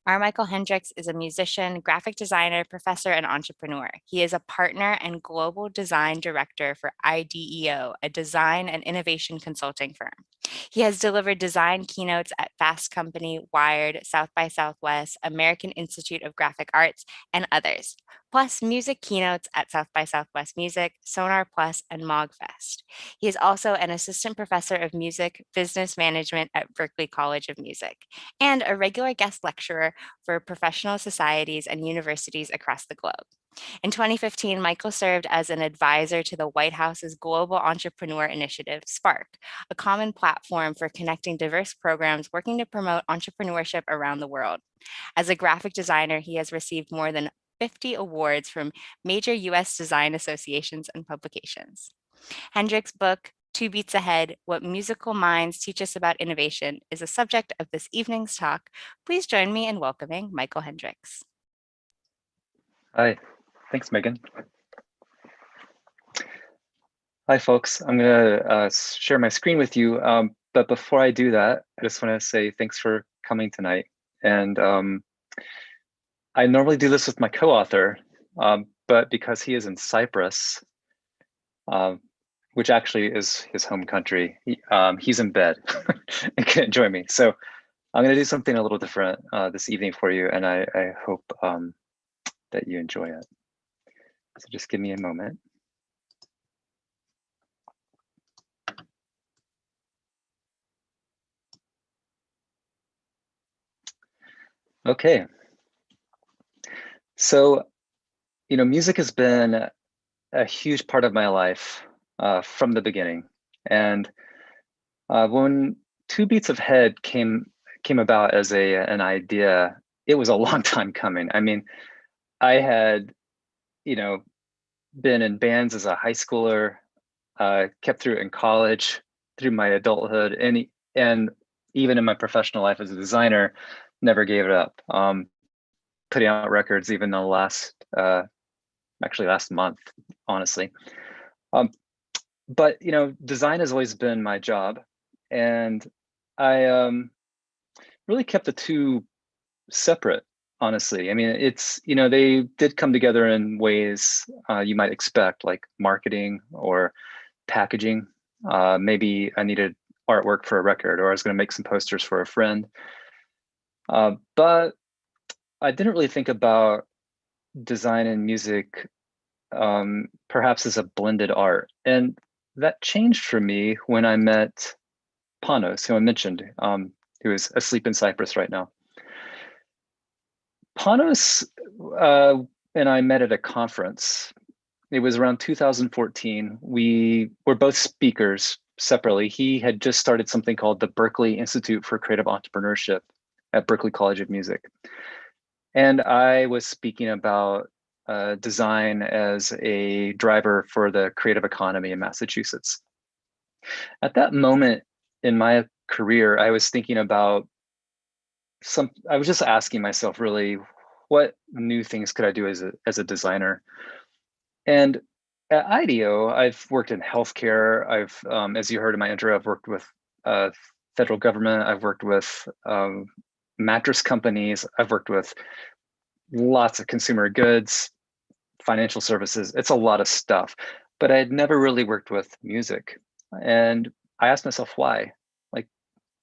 Michael Hendrix is a musician, graphic designer, professor, and entrepreneur. He is a partner and global design director for IDEO, a design and innovation consulting firm. He has delivered design keynotes at Fast Company, Wired, South by Southwest, American Institute of Graphic Arts, and others, plus music keynotes at South by Southwest Music, Sonar Plus, and MogFest. He is also an assistant professor of music business management at Berklee College of Music and a regular guest lecturer for professional societies and universities across the globe. In 2015, Michael served as an advisor to the White House's Global Entrepreneur Initiative, Spark, a common platform for connecting diverse programs working to promote entrepreneurship around the world. As a graphic designer, he has received more than 50 awards from major US design associations and publications. Hendrix's book, Two Beats Ahead, What Musical Minds Teach Us About Innovation, is the subject of this evening's talk. Please join me in welcoming Michael Hendrix. Hi, thanks, Megan. Hi, folks. I'm going to share my screen with you. But before I do that, I just want to say thanks for coming tonight. And I normally do this with my co-author, but because he is in Cyprus, which actually is his home country, he's in bed and can't join me. So I'm going to do something a little different this evening for you, and I hope that you enjoy it. So just give me a moment. Okay. So, music has been a huge part of my life from the beginning. And when Two Beats Ahead came about as an idea, it was a long time coming. I mean, I had, been in bands as a high schooler, kept through it in college, through my adulthood, and even in my professional life as a designer, never gave it up. Putting out records even the last month, honestly. But design has always been my job, and I really kept the two separate, honestly. I mean, it's they did come together in ways you might expect, like marketing or packaging. Maybe I needed artwork for a record, or I was going to make some posters for a friend. But I didn't really think about design and music perhaps as a blended art. And that changed for me when I met Panos, who I mentioned, who is asleep in Cyprus right now. Panos and I met at a conference. It was around 2014. We were both speakers separately. He had just started something called the Berklee Institute for Creative Entrepreneurship at Berklee College of Music. And I was speaking about design as a driver for the creative economy in Massachusetts. At that moment in my career, I was thinking about I was just asking myself, really, what new things could I do as a designer? And at IDEO, I've worked in healthcare. I've, as you heard in my intro, I've worked with federal government. I've worked with mattress companies. I've worked with lots of consumer goods, financial services. It's a lot of stuff, but I had never really worked with music. And I asked myself why. Like,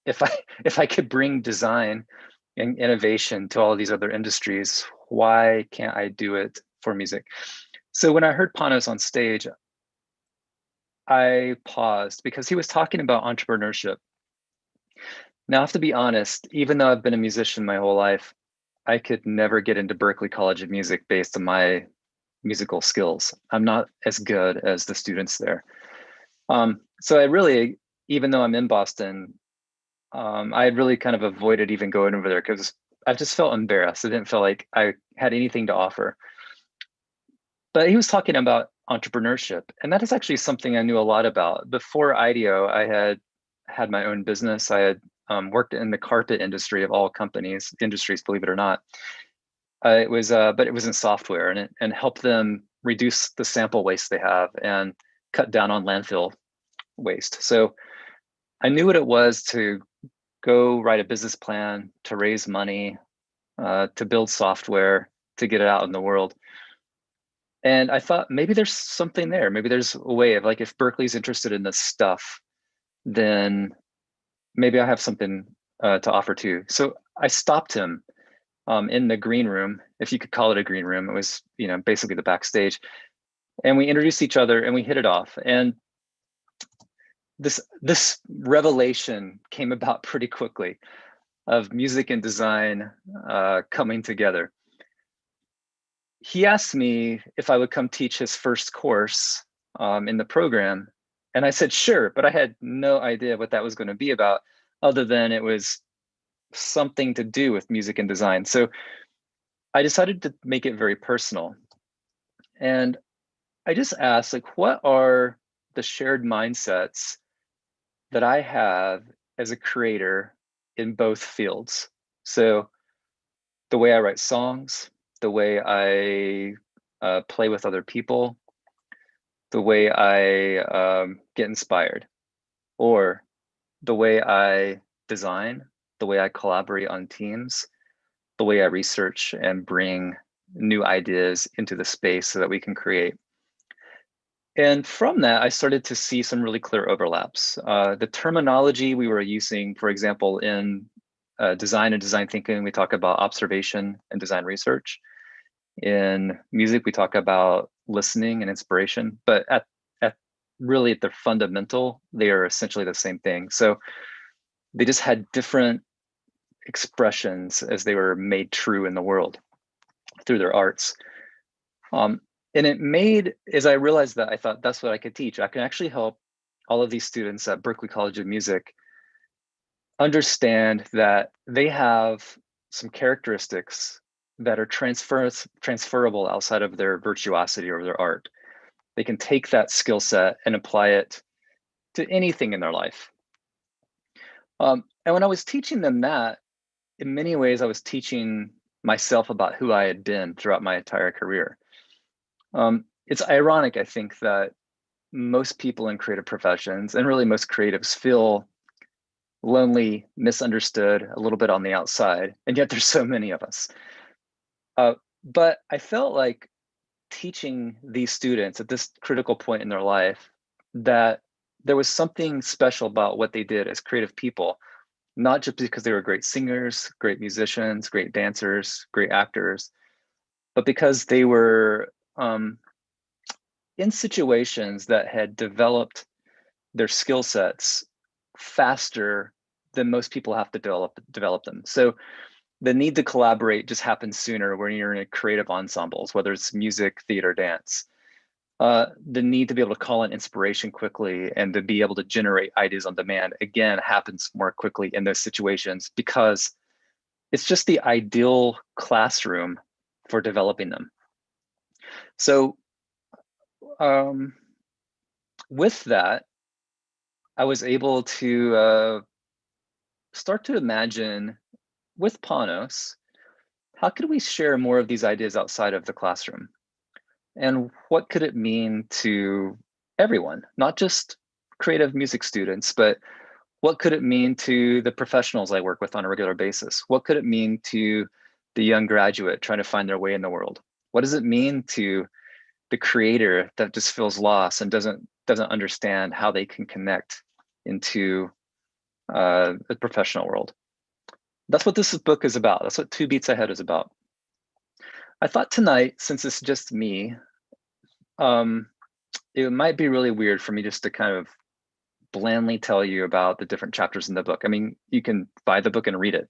if I could bring design and innovation to all of these other industries, why can't I do it for music? So when I heard Panos on stage, I paused because he was talking about entrepreneurship. Now, I have to be honest, even though I've been a musician my whole life, I could never get into Berklee College of Music based on my musical skills. I'm not as good as the students there. So I really, even though I'm in Boston, I really kind of avoided even going over there because I just felt embarrassed. I didn't feel like I had anything to offer. But he was talking about entrepreneurship, and that is actually something I knew a lot about. Before IDEO, I had my own business. I had worked in the carpet industry of all industries, believe it or not. But it was in software, and helped them reduce the sample waste they have and cut down on landfill waste. So I knew what it was to go write a business plan, to raise money, to build software, to get it out in the world. And I thought maybe there's something there. Maybe there's a way of like, if Berkeley's interested in this stuff, then maybe I have something to offer too. So I stopped him in the green room, if you could call it a green room. It was, basically the backstage. And we introduced each other and we hit it off. And this revelation came about pretty quickly of music and design coming together. He asked me if I would come teach his first course in the program. And I said, sure, but I had no idea what that was going to be about, other than it was something to do with music and design. So I decided to make it very personal. And I just asked, like, what are the shared mindsets that I have as a creator in both fields? So the way I write songs, the way I play with other people, the way I get inspired, or the way I design, the way I collaborate on teams, the way I research and bring new ideas into the space so that we can create. And from that, I started to see some really clear overlaps. The terminology we were using, for example, in design and design thinking, we talk about observation and design research. In music, we talk about listening and inspiration, but at really at their fundamental, they are essentially the same thing. So they just had different expressions as they were made true in the world through their arts. And it made, as I realized that, I thought that's what I could teach. I can actually help all of these students at Berklee College of Music understand that they have some characteristics that are transferable outside of their virtuosity or their art. They can take that skill set and apply it to anything in their life. And when I was teaching them that, in many ways, I was teaching myself about who I had been throughout my entire career. It's ironic, I think, that most people in creative professions, and really most creatives, feel lonely, misunderstood, a little bit on the outside, and yet there's so many of us. But I felt like teaching these students at this critical point in their life that there was something special about what they did as creative people, not just because they were great singers, great musicians, great dancers, great actors, but because they were in situations that had developed their skill sets faster than most people have to develop them. So the need to collaborate just happens sooner when you're in a creative ensembles, whether it's music, theater, dance. The need to be able to call in inspiration quickly and to be able to generate ideas on demand, again, happens more quickly in those situations because it's just the ideal classroom for developing them. So with that, I was able to start to imagine with Panos, how could we share more of these ideas outside of the classroom? And what could it mean to everyone, not just creative music students, but what could it mean to the professionals I work with on a regular basis? What could it mean to the young graduate trying to find their way in the world? What does it mean to the creator that just feels lost and doesn't understand how they can connect into the professional world? That's what this book is about. That's what Two Beats Ahead is about. I thought tonight, since it's just me, it might be really weird for me just to kind of blandly tell you about the different chapters in the book. I mean, you can buy the book and read it.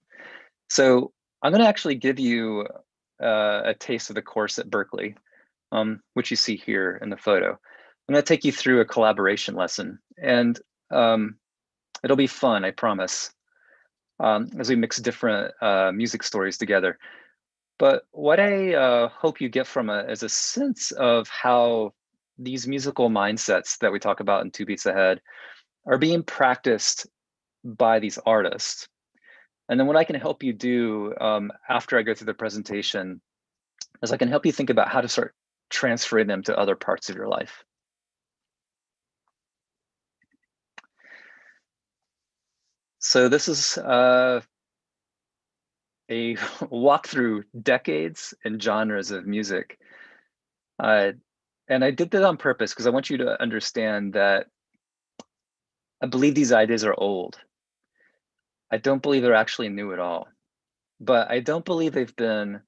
So I'm going to actually give you a taste of the course at Berklee, which you see here in the photo. I'm going to take you through a collaboration lesson, and it'll be fun, I promise, as we mix different music stories together. But what I hope you get from it is a sense of how these musical mindsets that we talk about in Two Beats Ahead are being practiced by these artists. And then what I can help you do after I go through the presentation is I can help you think about how to start transferring them to other parts of your life. So this is a walk through decades and genres of music. Uh, and I did that on purpose because I want you to understand that I believe these ideas are old. I don't believe they're actually new at all, but I don't believe they've been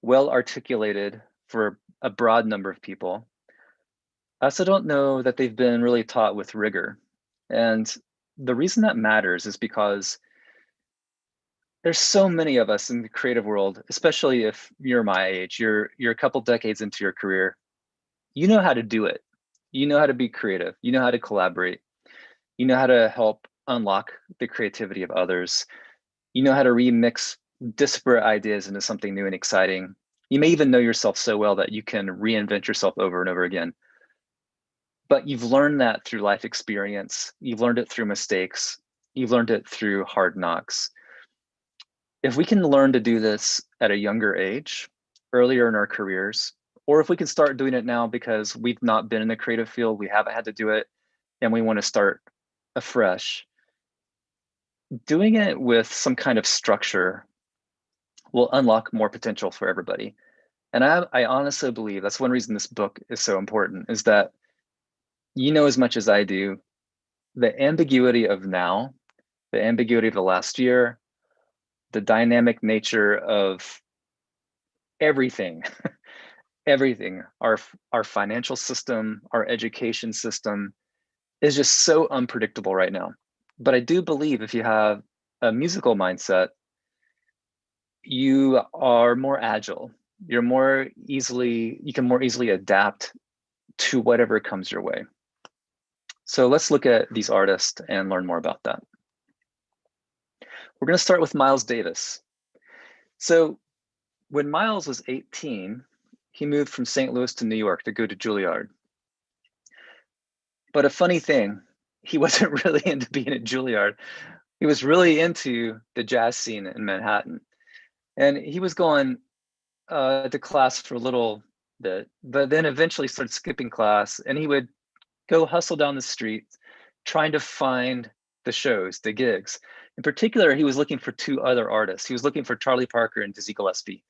well articulated for a broad number of people. I also don't know that they've been really taught with rigor. And the reason that matters is because there's so many of us in the creative world, especially if you're my age, you're a couple decades into your career. You know how to do it. You know how to be creative. You know how to collaborate. You know how to help unlock the creativity of others. You know how to remix disparate ideas into something new and exciting. You may even know yourself so well that you can reinvent yourself over and over again. But you've learned that through life experience. You've learned it through mistakes. You've learned it through hard knocks. If we can learn to do this at a younger age, earlier in our careers, or if we can start doing it now because we've not been in the creative field, we haven't had to do it, and we want to start afresh, doing it with some kind of structure will unlock more potential for everybody. And I honestly believe that's one reason this book is so important, is that you know as much as I do, the ambiguity of now, the ambiguity of the last year, the dynamic nature of everything, everything, our financial system, our education system is just so unpredictable right now. But I do believe if you have a musical mindset, you are more agile. You can more easily adapt to whatever comes your way. So let's look at these artists and learn more about that. We're going to start with Miles Davis. So when Miles was 18, he moved from St. Louis to New York to go to Juilliard. But a funny thing, he wasn't really into being at Juilliard. He was really into the jazz scene in Manhattan. And he was going to class for a little bit, but then eventually started skipping class, and he would go hustle down the street trying to find the shows, the gigs. In particular, he was looking for two other artists. He was looking for Charlie Parker and Dizzy Gillespie.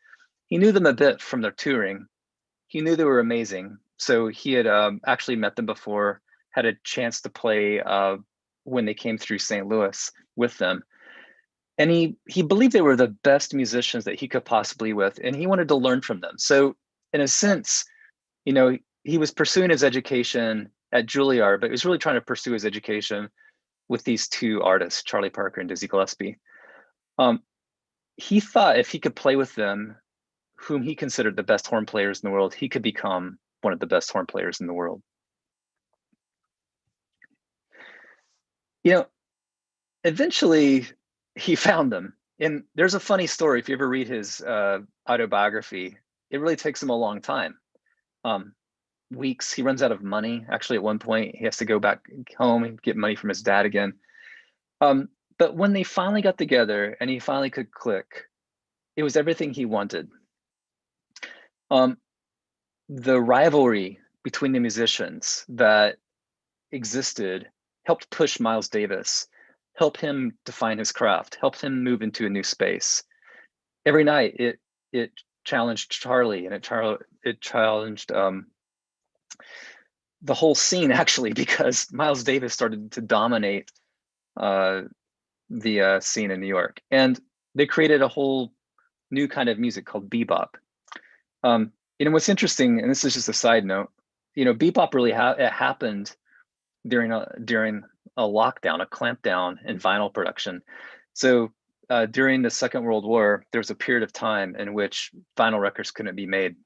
He knew them a bit from their touring. He knew they were amazing. So he had actually met them before, had a chance to play when they came through St. Louis with them. And he believed they were the best musicians that he could possibly with, and he wanted to learn from them. So in a sense, you know, he was pursuing his education at Juilliard, but he was really trying to pursue his education with these two artists, Charlie Parker and Dizzy Gillespie. He thought if he could play with them, whom he considered the best horn players in the world, he could become one of the best horn players in the world. You know, eventually he found them. And there's a funny story. If you ever read his autobiography, it really takes him a long time. Weeks. He runs out of money. Actually, at one point, he has to go back home and get money from his dad again. But when they finally got together and he finally could click, it was everything he wanted. The rivalry between the musicians that existed helped push Miles Davis, helped him define his craft, helped him move into a new space. Every night, it challenged Charlie, and it challenged the whole scene, actually, because Miles Davis started to dominate the scene in New York, and they created a whole new kind of music called bebop. You know what's interesting, and this is just a side note. You know, bebop really it happened during a lockdown, a clampdown in vinyl production. So during the Second World War, there was a period of time in which vinyl records couldn't be made.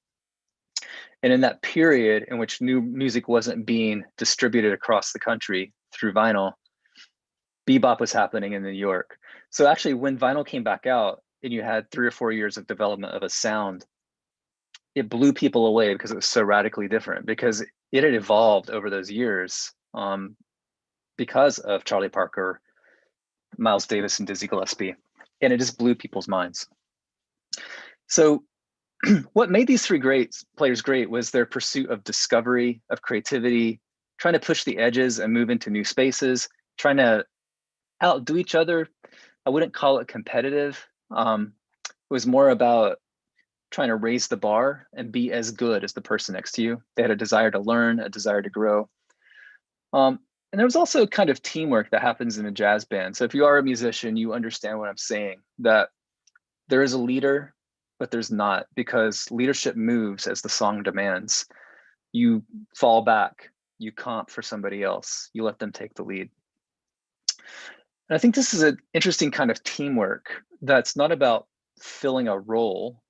And in that period in which new music wasn't being distributed across the country through vinyl, bebop was happening in New York. So actually, when vinyl came back out and you had 3 or 4 years of development of a sound, it blew people away because it was so radically different, because it had evolved over those years because of Charlie Parker, Miles Davis, and Dizzy Gillespie. And it just blew people's minds. So what made these three players great was their pursuit of discovery, of creativity, trying to push the edges and move into new spaces, trying to outdo each other. I wouldn't call it competitive, was more about trying to raise the bar and be as good as the person next to you. They had a desire to learn, a desire to grow. And there was also kind of teamwork that happens in a jazz band. So if you are a musician, you understand what I'm saying, that there is a leader, but there's not, because leadership moves as the song demands. You fall back, you comp for somebody else, you let them take the lead. And I think this is an interesting kind of teamwork that's not about filling a role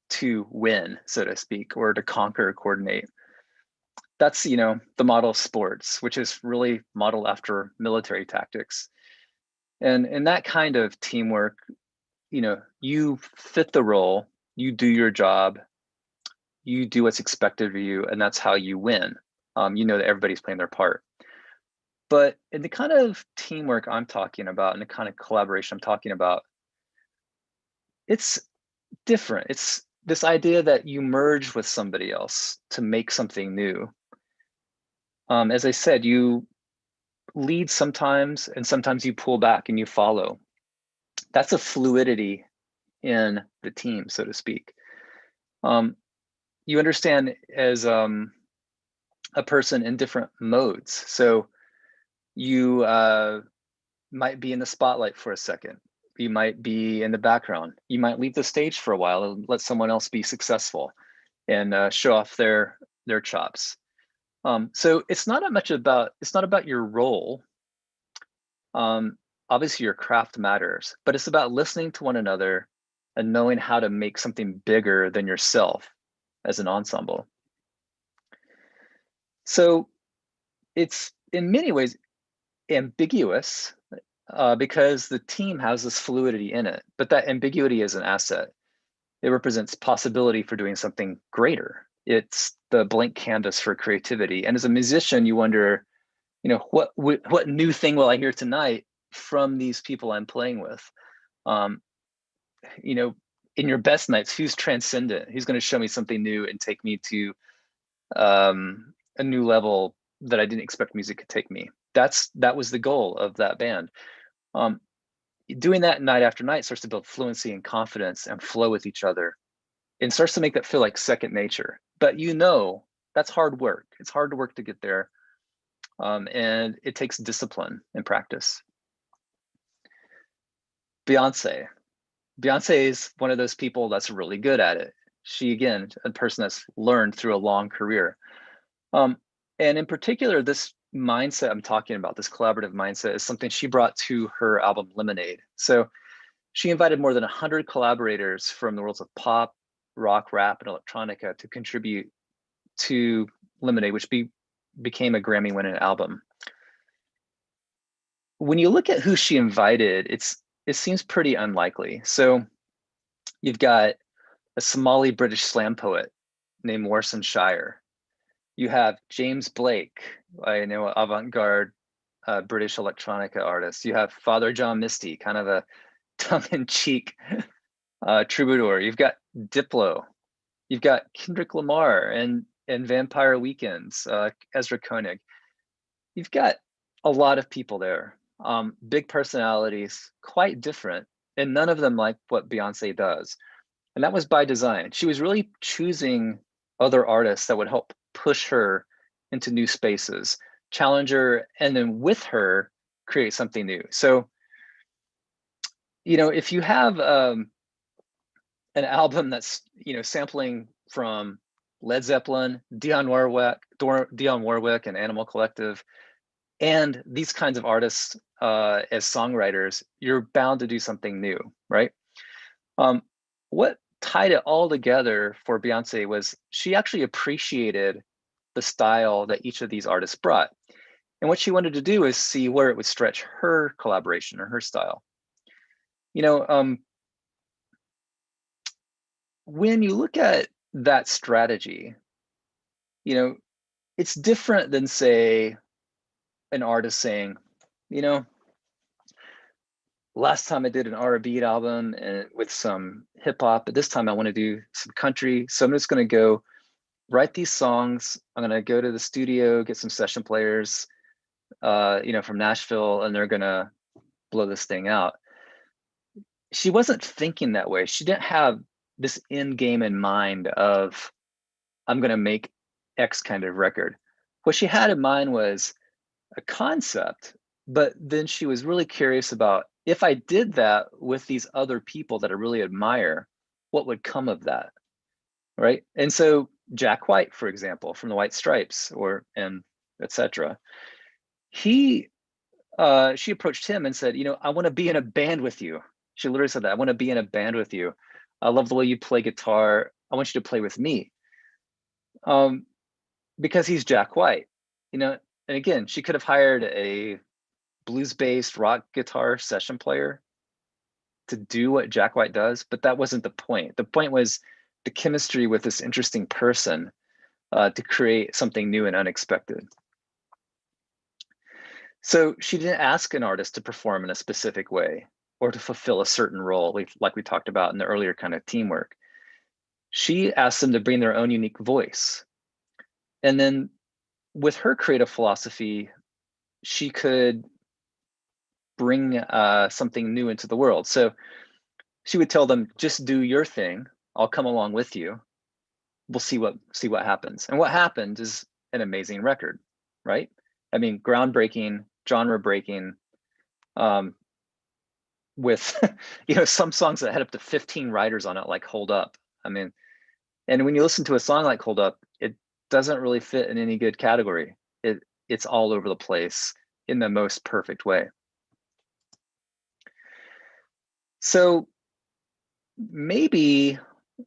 to win, so to speak, or to conquer or coordinate. That's, the model of sports, which is really modeled after military tactics. And in that kind of teamwork, you fit the role, you do your job, you do what's expected of you, and that's how you win. You know that everybody's playing their part. But in the kind of teamwork I'm talking about, and the kind of collaboration I'm talking about, it's different. It's this idea that you merge with somebody else to make something new. As I said, you lead sometimes, and sometimes you pull back and you follow. That's a fluidity in the team, so to speak. You understand as a person in different modes. So you might be in the spotlight for a second. You might be in the background. You might leave the stage for a while and let someone else be successful and show off their chops. So it's not about your role. Obviously your craft matters, but it's about listening to one another and knowing how to make something bigger than yourself as an ensemble. So it's in many ways ambiguous because the team has this fluidity in it, but that ambiguity is an asset. It represents possibility for doing something greater. It's the blank canvas for creativity. And as a musician, you wonder, what new thing will I hear tonight from these people I'm playing with? In your best nights, who's transcendent? Who's going to show me something new and take me to a new level that I didn't expect music could take me? That was the goal of that band. Doing that night after night starts to build fluency and confidence and flow with each other, and starts to make that feel like second nature. But that's hard work. It's hard work to get there, and it takes discipline and practice. Beyonce is one of those people that's really good at it. She, again, a person that's learned through a long career. And in particular, this mindset I'm talking about, this collaborative mindset, is something she brought to her album Lemonade. So she invited more than 100 collaborators from the worlds of pop, rock, rap, and electronica to contribute to Lemonade, which became a Grammy-winning album. When you look at who she invited, it seems pretty unlikely. So you've got a Somali British slam poet named Warsan Shire. You have James Blake, I know, avant-garde British electronica artist. You have Father John Misty, kind of a tongue-in-cheek troubadour. You've got Diplo. You've got Kendrick Lamar and Vampire Weekends, Ezra Koenig. You've got a lot of people there, big personalities, quite different, and none of them like what Beyonce does. And that was by design. She was really choosing other artists that would help push her into new spaces, challenge her, and then with her, create something new. So, if you have an album that's, sampling from Led Zeppelin, Dionne Warwick and Animal Collective, and these kinds of artists as songwriters, you're bound to do something new, right? What tied it all together for Beyonce was she actually appreciated the style that each of these artists brought. And what she wanted to do is see where it would stretch her collaboration or her style. When you look at that strategy, it's different than, say, an artist saying, last time I did an R&B album and with some hip hop, but this time I want to do some country. So I'm just going to go write these songs. I'm going to go to the studio, get some session players, from Nashville, and they're going to blow this thing out. she wasn't thinking that way. She didn't have this end game in mind of, I'm going to make X kind of record. What she had in mind was a concept, but then she was really curious about, if I did that with these other people that I really admire, what would come of that, right? And so Jack White, for example, from the White Stripes, or and etc. He she approached him and said, I want to be in a band with you. She literally said that, I want to be in a band with you. I love the way you play guitar. I want you to play with me. Because he's Jack White, and again, she could have hired a blues-based rock guitar session player to do what Jack White does, but that wasn't the point. The point was the chemistry with this interesting person to create something new and unexpected. So she didn't ask an artist to perform in a specific way or to fulfill a certain role, like we talked about in the earlier kind of teamwork. She asked them to bring their own unique voice. And then with her creative philosophy, she could bring something new into the world. So she would tell them, just do your thing. I'll come along with you. We'll see what happens. And what happened is an amazing record, right? I mean, groundbreaking, genre breaking, with some songs that had up to 15 writers on it, like Hold Up. I mean, and when you listen to a song like Hold Up, it doesn't really fit in any good category. It's all over the place in the most perfect way. So maybe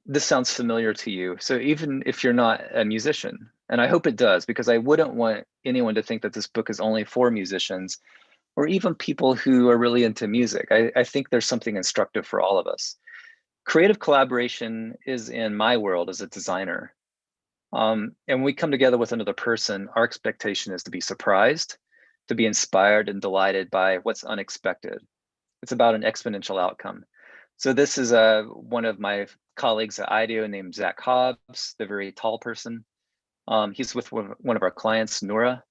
this sounds familiar to you. So even if you're not a musician, and I hope it does, because I wouldn't want anyone to think that this book is only for musicians or even people who are really into music. I think there's something instructive for all of us. Creative collaboration is, in my world, as a designer. And when we come together with another person, our expectation is to be surprised, to be inspired and delighted by what's unexpected. It's about an exponential outcome. So this is one of my colleagues at IDEO named Zach Hobbs, the very tall person. He's with one of our clients, Nora.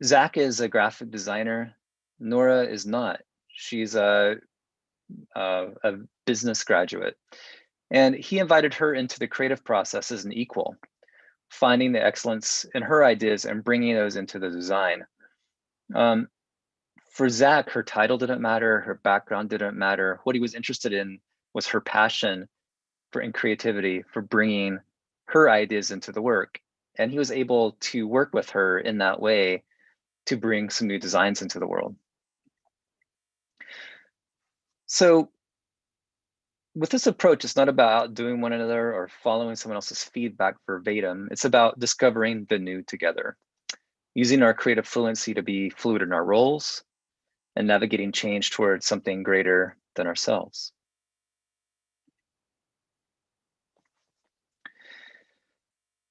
Zach is a graphic designer. Nora is not. She's a business graduate. And he invited her into the creative process as an equal, finding the excellence in her ideas and bringing those into the design. For Zach, her title didn't matter, her background didn't matter. What he was interested in was her passion and creativity for bringing her ideas into the work. And he was able to work with her in that way to bring some new designs into the world. So with this approach, it's not about outdoing one another or following someone else's feedback verbatim. It's about discovering the new together, using our creative fluency to be fluid in our roles and navigating change towards something greater than ourselves.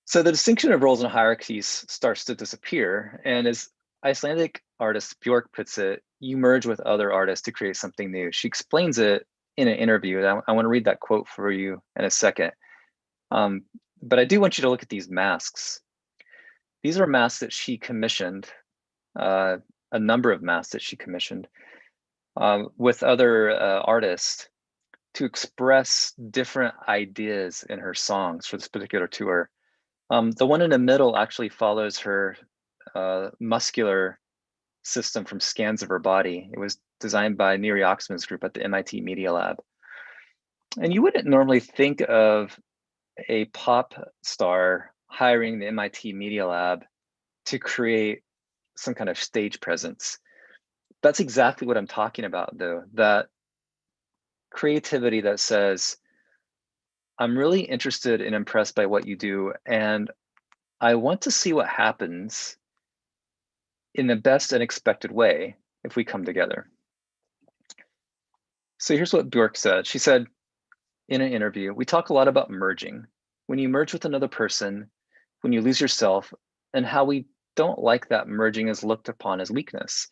So the distinction of roles and hierarchies starts to disappear. And as Icelandic artist Bjork puts it, you merge with other artists to create something new. She explains it in an interview. I want to read that quote for you in a second. But I do want you to look at these masks. These are masks that she commissioned, a number of masks that she commissioned with other artists to express different ideas in her songs for this particular tour. The one in the middle actually follows her muscular system from scans of her body. It was designed by Neri Oxman's group at the MIT Media Lab. And you wouldn't normally think of a pop star hiring the MIT Media Lab to create some kind of stage presence. That's exactly what I'm talking about, though, that creativity that says, I'm really interested and impressed by what you do, and I want to see what happens in the best unexpected way if we come together. So here's what Bjork said. She said in an interview, we talk a lot about merging. When you merge with another person, when you lose yourself, and how we don't like that merging is looked upon as weakness.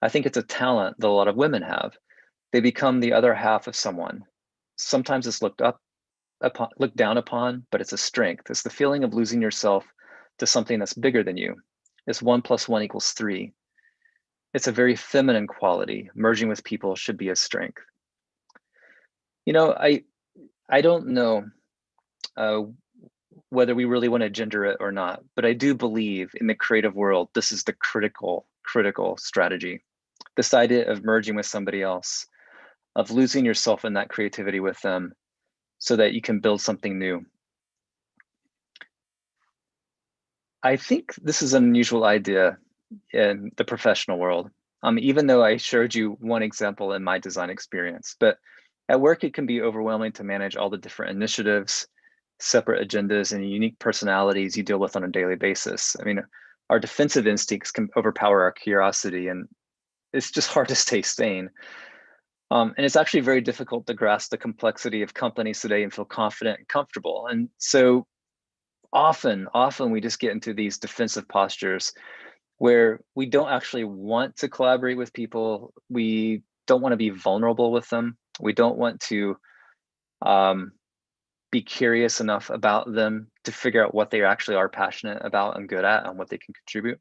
I think it's a talent that a lot of women have. They become the other half of someone. Sometimes it's looked down upon, but it's a strength. It's the feeling of losing yourself to something that's bigger than you. It's 1 + 1 = 3. It's a very feminine quality. Merging with people should be a strength. I don't know uh, whether we really want to gender it or not, but I do believe in the creative world, this is the critical strategy. This idea of merging with somebody else, of losing yourself in that creativity with them so that you can build something new. I think this is an unusual idea in the professional world, even though I showed you one example in my design experience. But at work, it can be overwhelming to manage all the different initiatives, separate agendas, and unique personalities you deal with on a daily basis. I mean, our defensive instincts can overpower our curiosity, and it's just hard to stay sane. And it's actually very difficult to grasp the complexity of companies today and feel confident and comfortable. And so often we just get into these defensive postures where we don't actually want to collaborate with people. We don't want to be vulnerable with them. We don't want to be curious enough about them to figure out what they actually are passionate about and good at and what they can contribute.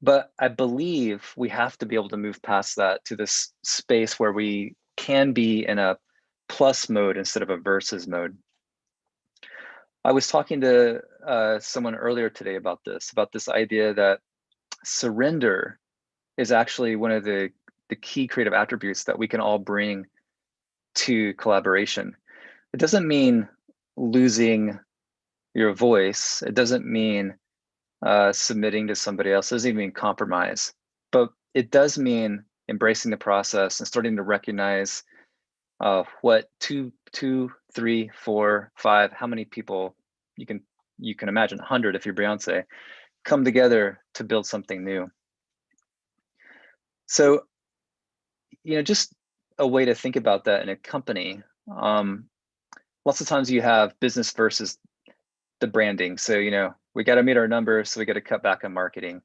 But I believe we have to be able to move past that to this space where we can be in a plus mode instead of a versus mode. I was talking to someone earlier today about this idea that surrender is actually one of the key creative attributes that we can all bring to collaboration. It doesn't mean losing your voice. It doesn't mean submitting to somebody else. It doesn't even mean compromise. But it does mean embracing the process and starting to recognize what two, 3, 4, 5, how many people you can imagine, 100 if you're Beyonce, come together to build something new. So, just a way to think about that in a company. Lots of times you have business versus the branding. So, we got to meet our numbers, so we got to cut back on marketing.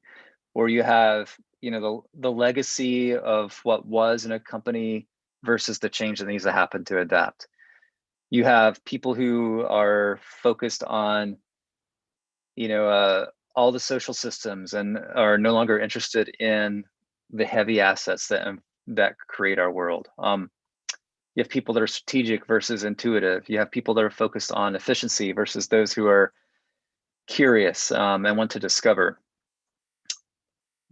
Or you have, the legacy of what was in a company versus the change that needs to happen to adapt. You have people who are focused on, all the social systems and are no longer interested in the heavy assets that create our world. You have people that are strategic versus intuitive. You have people that are focused on efficiency versus those who are curious and want to discover.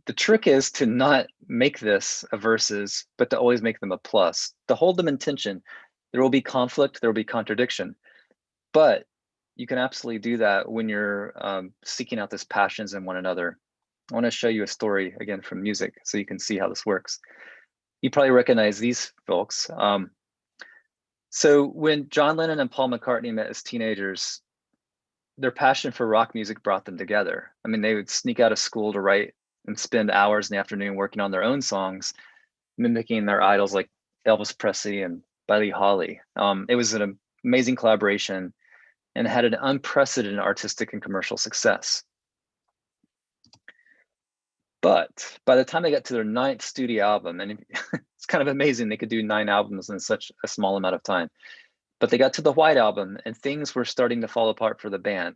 The trick is to not make this a versus, but to always make them a plus, to hold them in tension. There will be conflict, there will be contradiction, but you can absolutely do that when you're seeking out these passions in one another. I want to show you a story again from music so you can see how this works. You probably recognize these folks. So when John Lennon and Paul McCartney met as teenagers, their passion for rock music brought them together. I mean, they would sneak out of school to write and spend hours in the afternoon working on their own songs, mimicking their idols like Elvis Presley and Buddy Holly. It was an amazing collaboration and had an unprecedented artistic and commercial success. But by the time they got to their 9th studio album, and it's kind of amazing they could do 9 albums in such a small amount of time, but they got to the White Album and things were starting to fall apart for the band.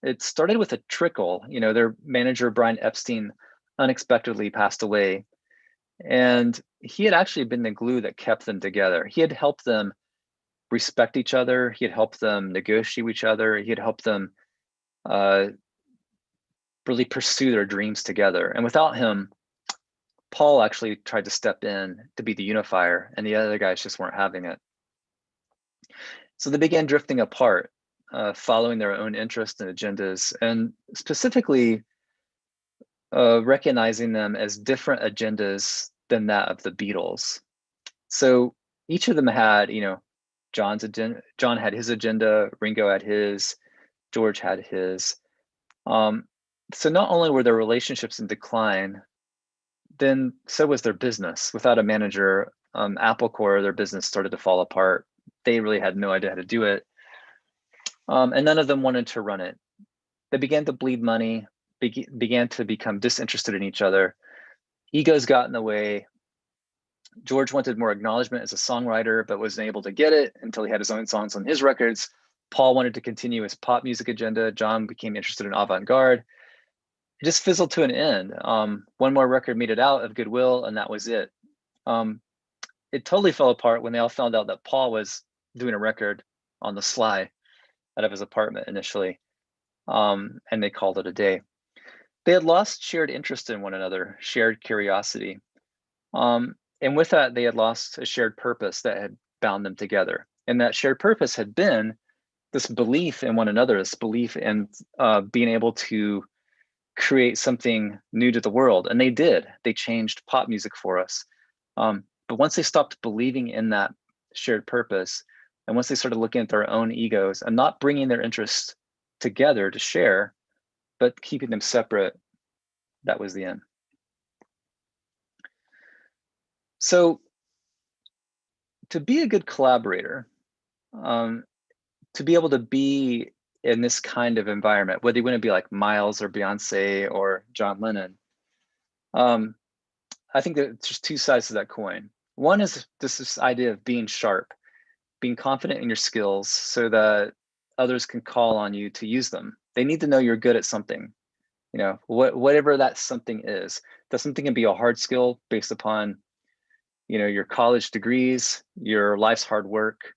It started with a trickle. Their manager, Brian Epstein, unexpectedly passed away. And he had actually been the glue that kept them together. He had helped them respect each other. He had helped them negotiate with each other. He had helped them really pursue their dreams together. And without him, Paul actually tried to step in to be the unifier, and the other guys just weren't having it. So they began drifting apart, following their own interests and agendas, and specifically recognizing them as different agendas than that of the Beatles. So each of them had, John's agenda. John had his agenda, Ringo had his, George had his. So not only were their relationships in decline, then so was their business. Without a manager, Apple Corps, their business started to fall apart. They really had no idea how to do it. And none of them wanted to run it. They began to bleed money, began to become disinterested in each other. Egos got in the way. George wanted more acknowledgement as a songwriter, but wasn't able to get it until he had his own songs on his records. Paul wanted to continue his pop music agenda. John became interested in avant-garde. It just fizzled to an end. One more record made it out of goodwill, and that was it. it totally fell apart when they all found out that Paul was doing a record on the sly out of his apartment initially, and they called it a day. They had lost shared interest in one another, shared curiosity. And with that, they had lost a shared purpose that had bound them together. And that shared purpose had been this belief in one another, this belief in being able to create something new to the world. And they did. They changed pop music for us. But once they stopped believing in that shared purpose, and once they started looking at their own egos and not bringing their interests together to share, but keeping them separate, that was the end. So to be a good collaborator, to be able to be in this kind of environment, whether you want to be like Miles or Beyonce or John Lennon, I think that there's two sides to that coin. One is this idea of being sharp, being confident in your skills so that others can call on you to use them. They need to know you're good at something, whatever that something is. That something can be a hard skill based upon, your college degrees, your life's hard work,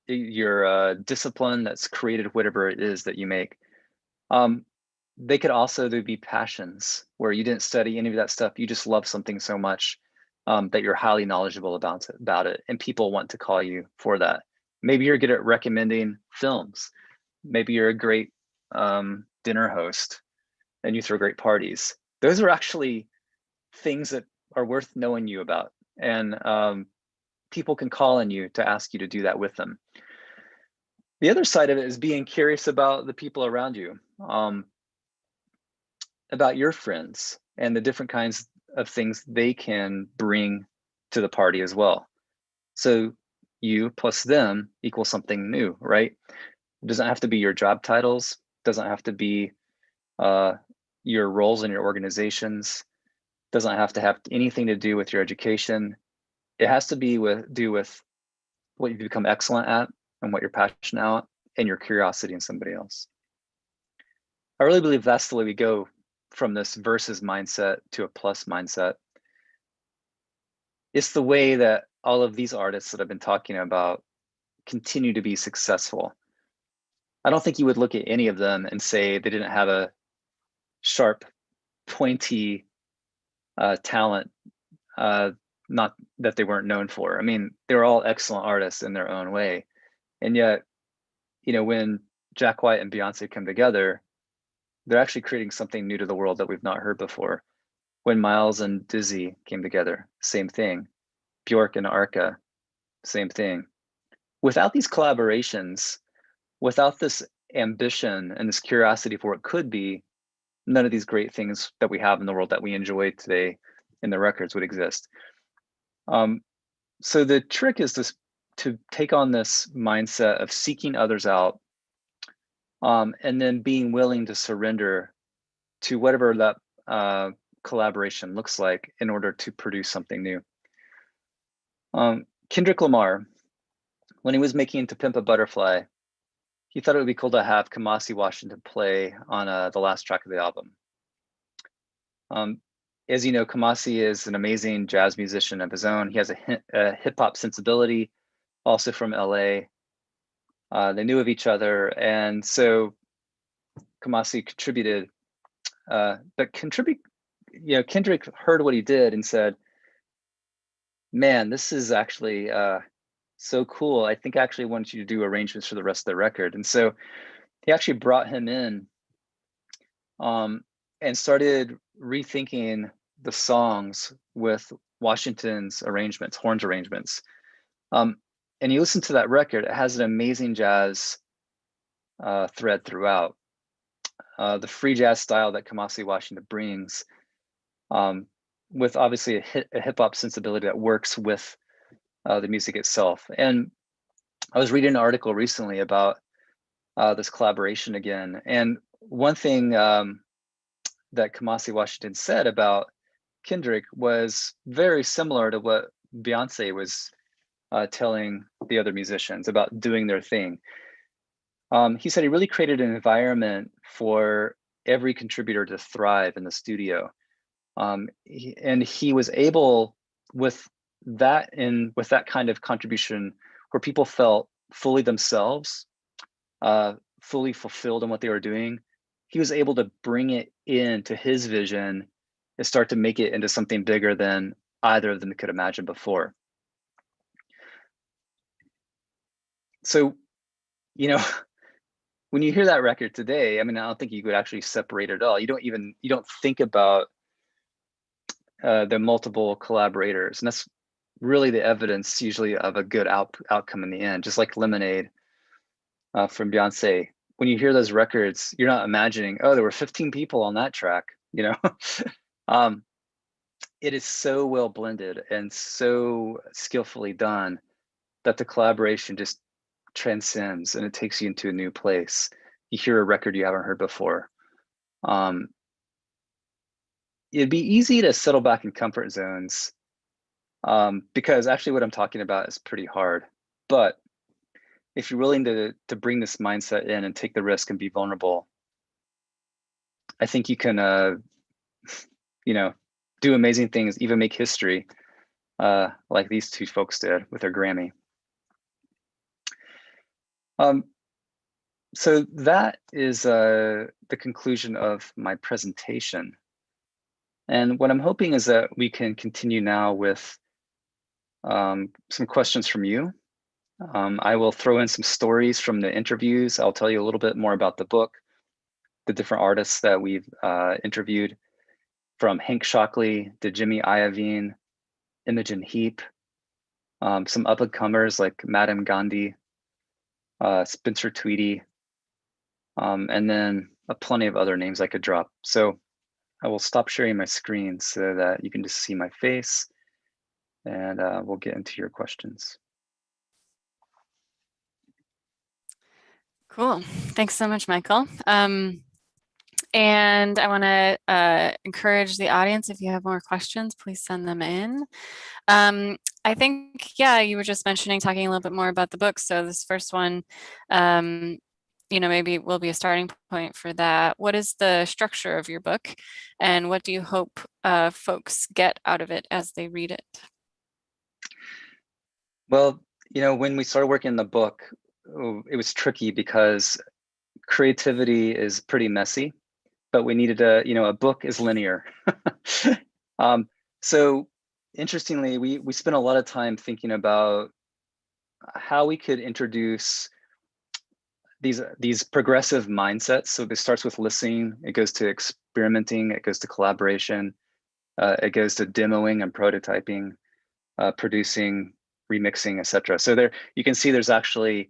your discipline that's created whatever it is that you make. They could also be passions where you didn't study any of that stuff. You just love something so much that you're highly knowledgeable about it, and people want to call you for that. Maybe you're good at recommending films. Maybe you're a great dinner host and you throw great parties. Those are actually things that are worth knowing you about. And people can call on you to ask you to do that with them. The other side of it is being curious about the people around you, about your friends and the different kinds of things they can bring to the party as well. So you plus them equals something new, right? It doesn't have to be your job titles, doesn't have to be your roles in your organizations, doesn't have to have anything to do with your education. It has to do with what you become excellent at and what you're passionate about and your curiosity in somebody else. I really believe that's the way we go from this versus mindset to a plus mindset. It's the way that all of these artists that I've been talking about continue to be successful. I don't think you would look at any of them and say they didn't have a sharp, pointy talent, not that they weren't known for. I mean, they were all excellent artists in their own way. And yet, when Jack White and Beyonce come together, they're actually creating something new to the world that we've not heard before. When Miles and Dizzy came together, same thing. Bjork and Arca, same thing. Without these collaborations, without this ambition and this curiosity for what could be, none of these great things that we have in the world that we enjoy today in the records would exist. So the trick is to take on this mindset of seeking others out, and then being willing to surrender to whatever that collaboration looks like in order to produce something new. Kendrick Lamar, when he was making To Pimp a Butterfly, he thought it would be cool to have Kamasi Washington play on the last track of the album. As you know, Kamasi is an amazing jazz musician of his own. He has a hip hop sensibility, also from LA. They knew of each other, and so Kamasi contributed. But Kendrick heard what he did and said, "Man, this is actually so cool. I think I actually want you to do arrangements for the rest of the record." And so he actually brought him in and started rethinking the songs with Washington's arrangements, horns arrangements. And you listen to that record, it has an amazing jazz thread throughout. The free jazz style that Kamasi Washington brings, with obviously a hip hop sensibility that works with the music itself. And I was reading an article recently about this collaboration again. And one thing that Kamasi Washington said about Kendrick was very similar to what Beyonce was telling the other musicians about doing their thing. He said he really created an environment for every contributor to thrive in the studio. And he was able with with that kind of contribution where people felt fully themselves, fully fulfilled in what they were doing, he was able to bring it into his vision and start to make it into something bigger than either of them could imagine before. So, you know, when you hear that record today, I mean, I don't think you could actually separate it at all. You don't think about the multiple collaborators, and that's really the evidence usually of a good outcome in the end. Just like Lemonade from Beyonce, when you hear those records, you're not imagining, oh, there were 15 people on that track, you know. It is so well blended and so skillfully done that the collaboration just transcends and it takes you into a new place. You hear a record you haven't heard before. It'd be easy to settle back in comfort zones because actually what I'm talking about is pretty hard. But if you're willing to bring this mindset in and take the risk and be vulnerable, I think you can, you know, do amazing things, even make history like these two folks did with their Grammy. So that is the conclusion of my presentation. And what I'm hoping is that we can continue now with some questions from you. I will throw in some stories from the interviews. I'll tell you a little bit more about the book, the different artists that we've interviewed, from Hank Shocklee to Jimmy Iovine, Imogen Heap, some up-and-comers like Madam Gandhi, Spencer Tweedy, and then plenty of other names I could drop. So I will stop sharing my screen so that you can just see my face, and we'll get into your questions. Cool. Thanks so much, Michael. And I want to encourage the audience, if you have more questions, please send them in. I think, yeah, you were just mentioning, talking a little bit more about the book. So this first one, you know, maybe will be a starting point for that. What is the structure of your book, and what do you hope folks get out of it as they read it? Well, you know, when we started working on the book, it was tricky because creativity is pretty messy, but we needed a book is linear. So interestingly, we spent a lot of time thinking about how we could introduce these progressive mindsets. So this starts with listening, it goes to experimenting, it goes to collaboration, it goes to demoing and prototyping, producing, remixing, etc. So there you can see there's actually,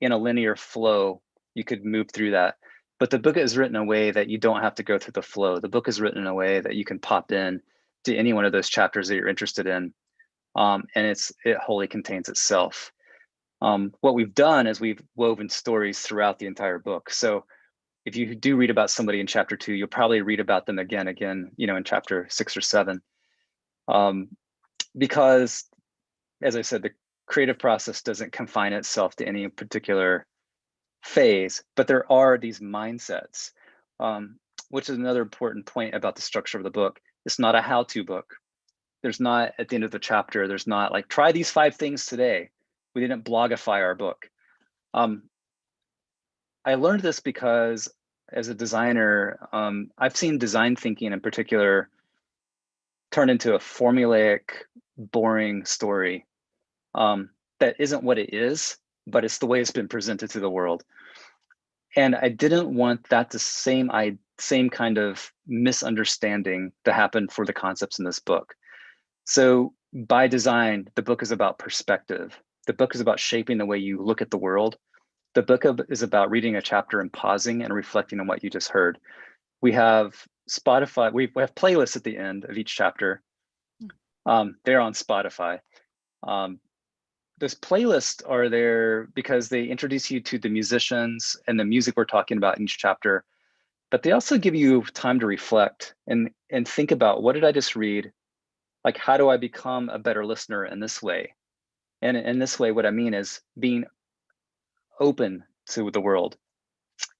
in a linear flow, you could move through that. But the book is written in a way that you don't have to go through the flow. The book is written in a way that you can pop in to any one of those chapters that you're interested in, and it wholly contains itself. What we've done is we've woven stories throughout the entire book. So if you do read about somebody in chapter 2, you'll probably read about them again, you know, in chapter 6 or 7. Because, as I said, the creative process doesn't confine itself to any particular phase, but there are these mindsets, which is another important point about the structure of the book. It's not a how-to book. There's not, at the end of the chapter, there's not like, try these 5 things today. We didn't blogify our book. I learned this because as a designer, I've seen design thinking in particular turn into a formulaic, boring story that isn't what it is, but it's the way it's been presented to the world. And I didn't want that same kind of misunderstanding to happen for the concepts in this book. So by design, the book is about perspective. The book is about shaping the way you look at the world. The book is about reading a chapter and pausing and reflecting on what you just heard. We have Spotify, we have playlists at the end of each chapter. They're on Spotify. Those playlists are there because they introduce you to the musicians and the music we're talking about in each chapter, but they also give you time to reflect and think about, what did I just read? Like, how do I become a better listener in this way? And in this way, what I mean is being open to the world,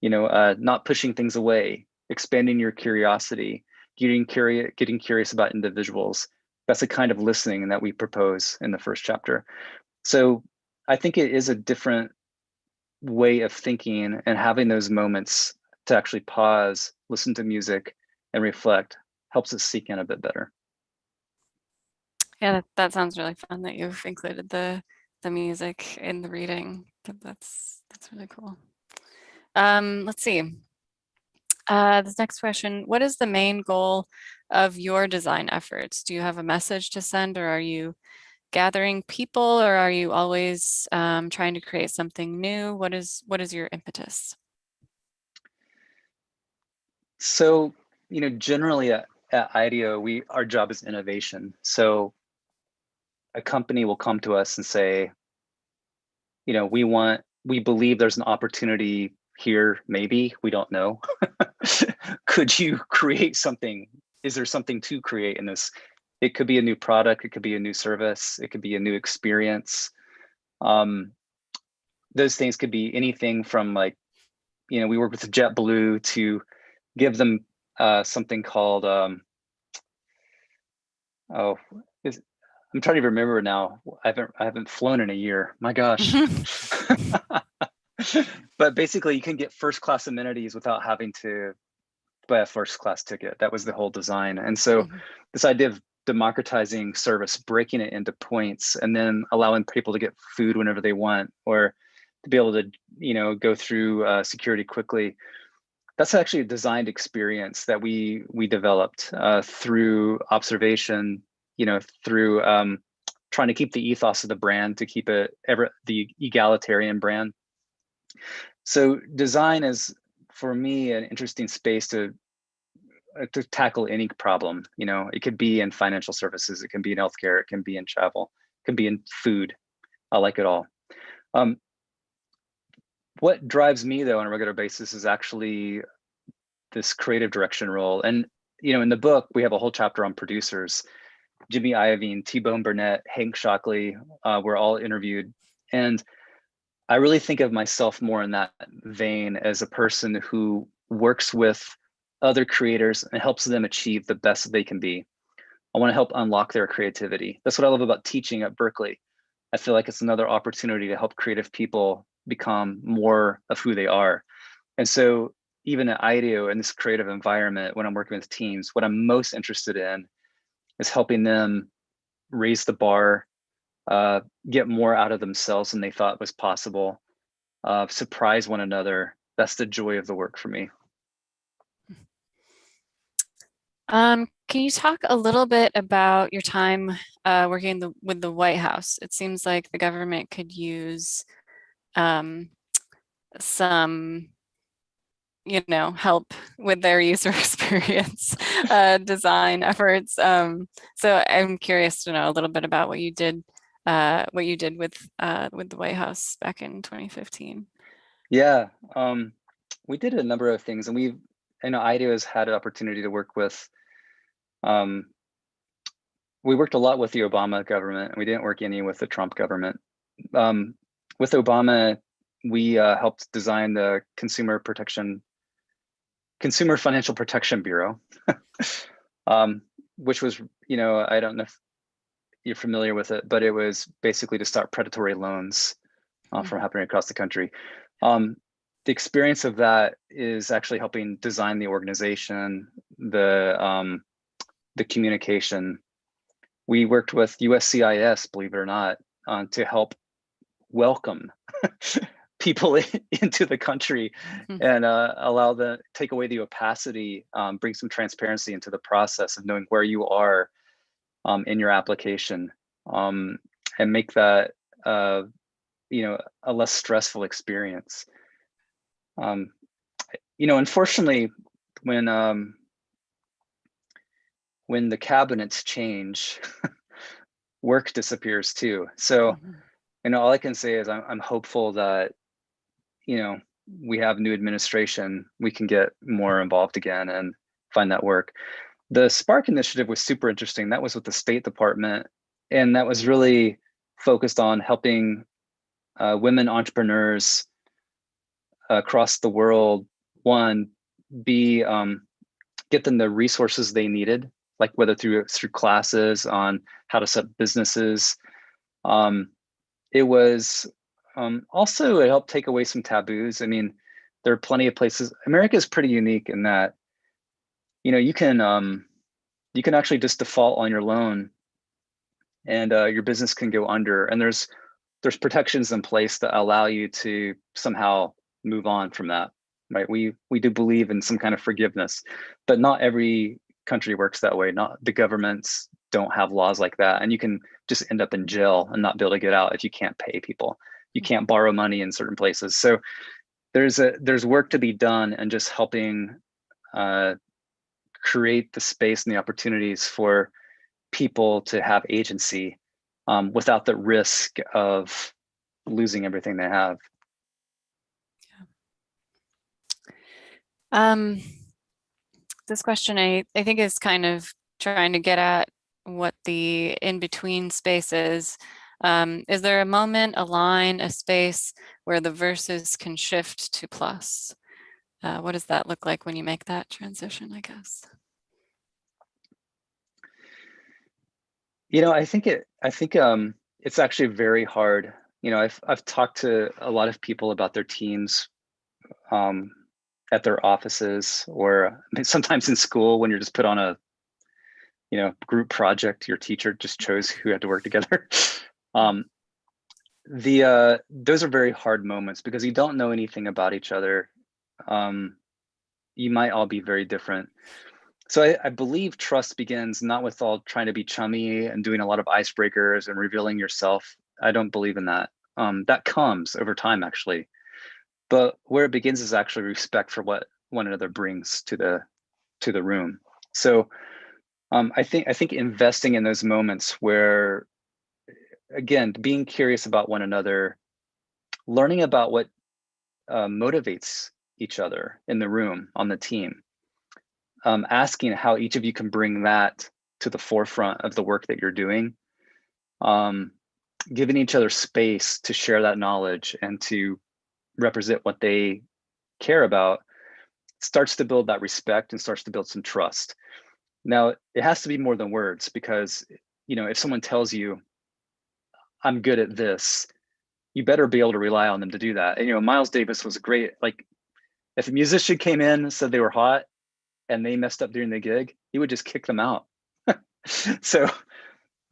you know, not pushing things away, expanding your curiosity, getting curious about individuals, That's the kind of listening that we propose in the first chapter. So I think it is a different way of thinking, and having those moments to actually pause, listen to music, and reflect helps us sink in a bit better. Yeah, that sounds really fun that you've included the music in the reading. That's really cool. Let's see. This next question, what is the main goal of your design efforts? Do you have a message to send, or are you gathering people, or are you always trying to create something new? What is your impetus? So, generally at IDEO, our job is innovation. So a company will come to us and say, we believe there's an opportunity here, maybe, we don't know. Could you create something? Is there something to create in this? It could be a new product, it could be a new service, it could be a new experience. Those things could be anything from, like, we work with JetBlue to give them something called, I'm trying to remember now. I haven't flown in a year. My gosh. But basically, you can get first class amenities without having to buy a first class ticket. That was the whole design. And so this idea of democratizing service, breaking it into points, and then allowing people to get food whenever they want, or to be able to, go through security quickly. That's actually a designed experience that we developed through observation, through trying to keep the ethos of the brand, to keep it the egalitarian brand. So design is, for me, an interesting space to tackle any problem. It could be in financial services, it can be in healthcare, it can be in travel, it can be in food. I like it all. What drives me, though, on a regular basis is actually this creative direction role. And in the book, we have a whole chapter on producers. Jimmy Iovine, T-Bone Burnett, Hank Shocklee were all interviewed. And I really think of myself more in that vein, as a person who works with other creators and helps them achieve the best that they can be. I want to help unlock their creativity. That's what I love about teaching at Berkeley. I feel like it's another opportunity to help creative people become more of who they are. And so even at IDEO, in this creative environment, when I'm working with teams, what I'm most interested in is helping them raise the bar, get more out of themselves than they thought was possible, surprise one another. That's the joy of the work for me. Can you talk a little bit about your time working with the White House? It seems like the government could use some help with their user experience design efforts. So I'm curious to know a little bit about what you did with the White House back in 2015. Yeah, we did a number of things, and IDEO has had an opportunity to work with. We worked a lot with the Obama government, and we didn't work any with the Trump government. With Obama, we helped design the Consumer Financial Protection Bureau, which was, I don't know if you're familiar with it, but it was basically to stop predatory loans from happening across the country. The experience of that is actually helping design the organization, the communication. We worked with USCIS, believe it or not, to help welcome people into the country and take away the opacity, bring some transparency into the process of knowing where you are in your application, and make that a less stressful experience. Unfortunately, when the cabinets change, work disappears too. So, all I can say is I'm hopeful that, we have new administration, we can get more involved again and find that work. The Spark initiative was super interesting. That was with the State Department, and that was really focused on helping women entrepreneurs across the world, get them the resources they needed like whether through classes on how to set up businesses. It was also, it helped take away some taboos. I mean, there are plenty of places. America is pretty unique in that, you can actually just default on your loan, and your business can go under. And there's protections in place that allow you to somehow move on from that, right? We do believe in some kind of forgiveness, but not every country works that way. Not the governments don't have laws like that, and you can just end up in jail and not be able to get out if you can't pay people. You can't borrow money in certain places. So there's work to be done, and just helping create the space and the opportunities for people to have agency without the risk of losing everything they have. This question I think is kind of trying to get at what the in-between space is. Is there a moment, a line, a space where the verses can shift to plus? What does that look like when you make that transition, I guess? I think it's actually very hard. I've talked to a lot of people about their teams at their offices, or sometimes in school when you're just put on a group project. Your teacher just chose who had to work together. Those are very hard moments because you don't know anything about each other. You might all be very different. So I believe trust begins not with all trying to be chummy and doing a lot of icebreakers and revealing yourself. I don't believe in that. That comes over time, actually. But where it begins is actually respect for what one another brings to the room. So I think investing in those moments where, again, being curious about one another, learning about what motivates each other in the room, on the team, asking how each of you can bring that to the forefront of the work that you're doing, giving each other space to share that knowledge and to represent what they care about, starts to build that respect and starts to build some trust. Now, it has to be more than words, because if someone tells you, I'm good at this, you better be able to rely on them to do that. And Miles Davis was great. Like, if a musician came in and said they were hot and they messed up during the gig, he would just kick them out. So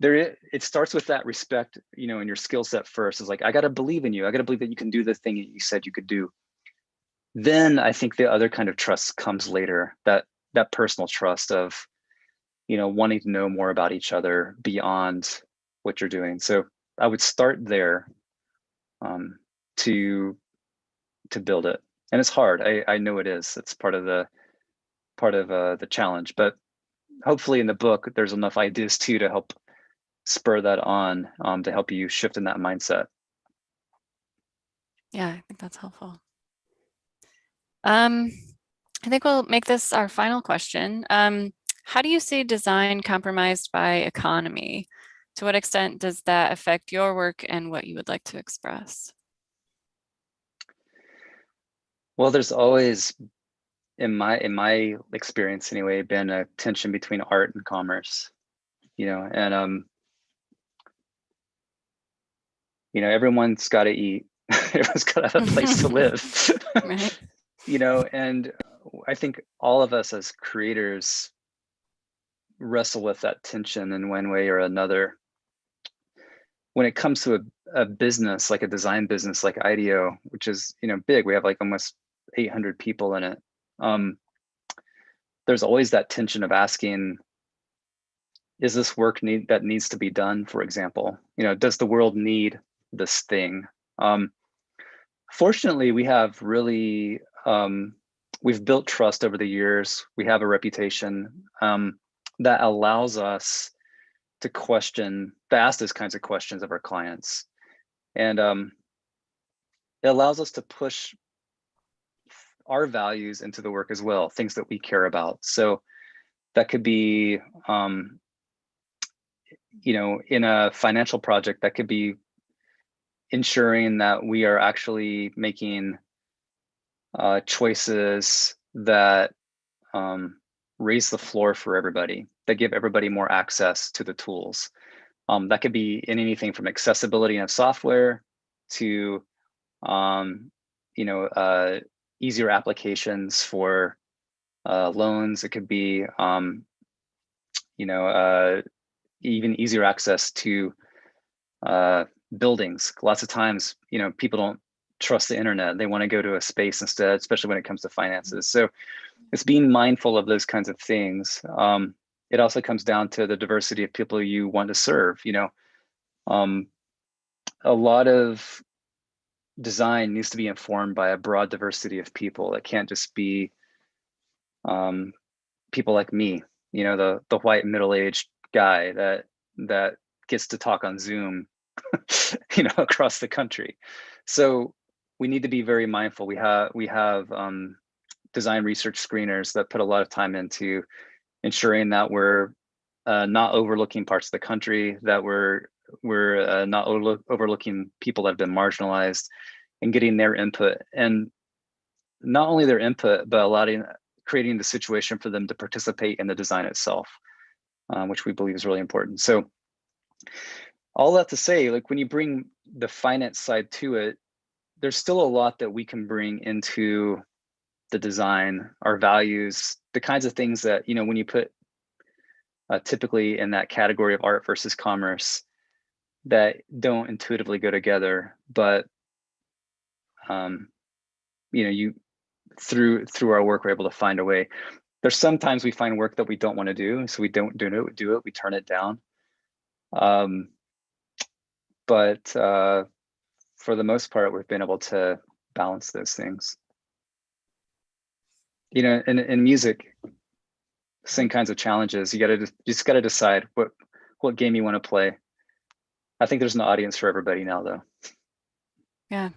it starts with that respect, in your skill set first. Is like, I got to believe in you. I got to believe that you can do the thing that you said you could do. Then I think the other kind of trust comes later, that personal trust of, wanting to know more about each other beyond what you're doing. So I would start there to build it. And it's hard. I know it is. It's part of the challenge, but hopefully in the book, there's enough ideas too to help spur that on, to help you shift in that mindset. Yeah, I think that's helpful. I think we'll make this our final question. How do you see design compromised by economy? To what extent does that affect your work and what you would like to express? Well, there's always, in my experience anyway, been a tension between art and commerce, and everyone's got to eat. Everyone's got to have a place to live. Right. And I think all of us as creators wrestle with that tension in one way or another. When it comes to a business, like a design business like IDEO, which is big, we have like almost 800 people in it. There's always that tension of asking, is this work that needs to be done? For example, does the world need this thing? Fortunately, we have really we've built trust over the years. We have a reputation that allows us to ask those kinds of questions of our clients, and it allows us to push our values into the work as well, things that we care about. So that could be, in a financial project, that could be ensuring that we are actually making choices that raise the floor for everybody, that give everybody more access to the tools. That could be in anything from accessibility of software to, easier applications for loans. It could be, even easier access to buildings. Lots of times, people don't trust the internet. They want to go to a space instead, especially when it comes to finances. So it's being mindful of those kinds of things. It also comes down to the diversity of people you want to serve. A lot of design needs to be informed by a broad diversity of people. It can't just be people like me, the white middle-aged guy that gets to talk on Zoom, across the country. So we need to be very mindful. We have design research screeners that put a lot of time into ensuring that we're not overlooking parts of the country, that we're not overlooking people that have been marginalized, and getting their input. And not only their input, but creating the situation for them to participate in the design itself, which we believe is really important. So all that to say, like, when you bring the finance side to it, there's still a lot that we can bring into the design, our values, the kinds of things that, when you put typically in that category of art versus commerce, that don't intuitively go together, but through our work, we're able to find a way. There's sometimes we find work that we don't want to do, so we don't do it, we turn it down. But for the most part, we've been able to balance those things. In music, same kinds of challenges. You just got to decide what game you want to play. I think there's an audience for everybody now, though. Yeah.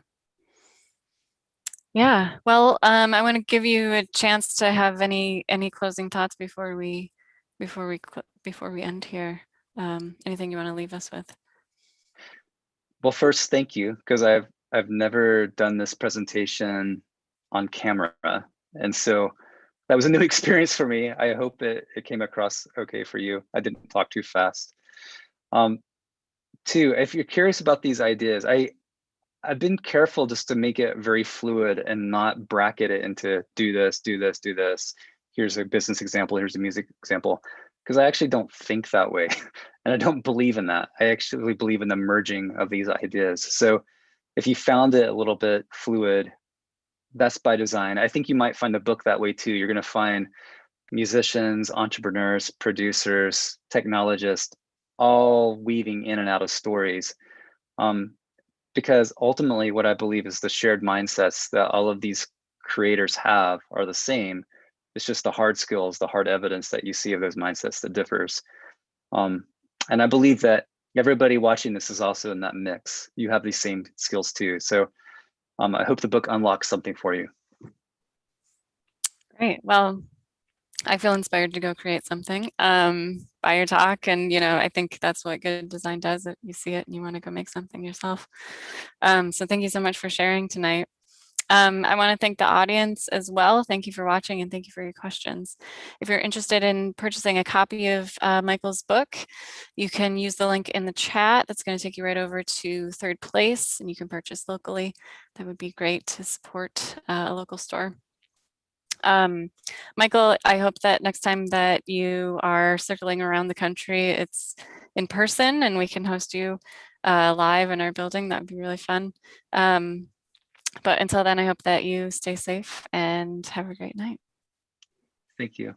Yeah. Well, I want to give you a chance to have any closing thoughts before we end here. Anything you want to leave us with? Well, first, thank you, because I've never done this presentation on camera, and so that was a new experience for me. I hope it came across okay for you. I didn't talk too fast. Two, if you're curious about these ideas, I've been careful just to make it very fluid and not bracket it into do this, do this, do this. Here's a business example, here's a music example, because I actually don't think that way. And I don't believe in that. I actually believe in the merging of these ideas. So if you found it a little bit fluid, that's by design. I think you might find the book that way too. You're going to find musicians, entrepreneurs, producers, technologists, all weaving in and out of stories. Because ultimately what I believe is the shared mindsets that all of these creators have are the same. It's just the hard skills, the hard evidence that you see of those mindsets that differs. And I believe that everybody watching this is also in that mix. You have these same skills too. So I hope the book unlocks something for you. Great. Well, I feel inspired to go create something by your talk. And, I think that's what good design does. You see it and you want to go make something yourself. So thank you so much for sharing tonight. I want to thank the audience as well. Thank you for watching and thank you for your questions. If you're interested in purchasing a copy of Michael's book, you can use the link in the chat. That's going to take you right over to Third Place, and you can purchase locally. That would be great to support a local store. Michael, I hope that next time that you are circling around the country, it's in person and we can host you live in our building. That would be really fun. But until then, I hope that you stay safe and have a great night. Thank you.